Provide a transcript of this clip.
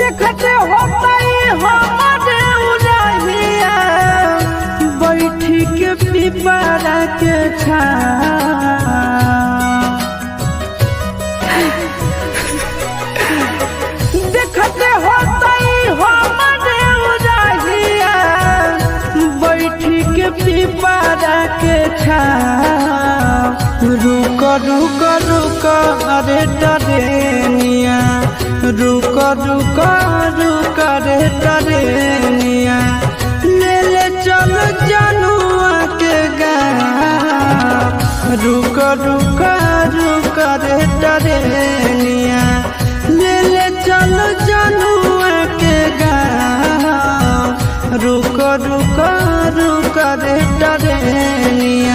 देखते होता हमारे उड़ाहिया बैठी के पिपरा के देखते होता हमारे उड़ाहिया बैठी के पिपरा के रुक रुक रुक अरे टरेनिया रुक रुक रुक रे टरेनिया ले ले चल जनुआ के गाँव रुक रुक रुक रे टरेनिया ले ले चल जनुआ के गाँव रुक रुक रुक रे टरेनिया।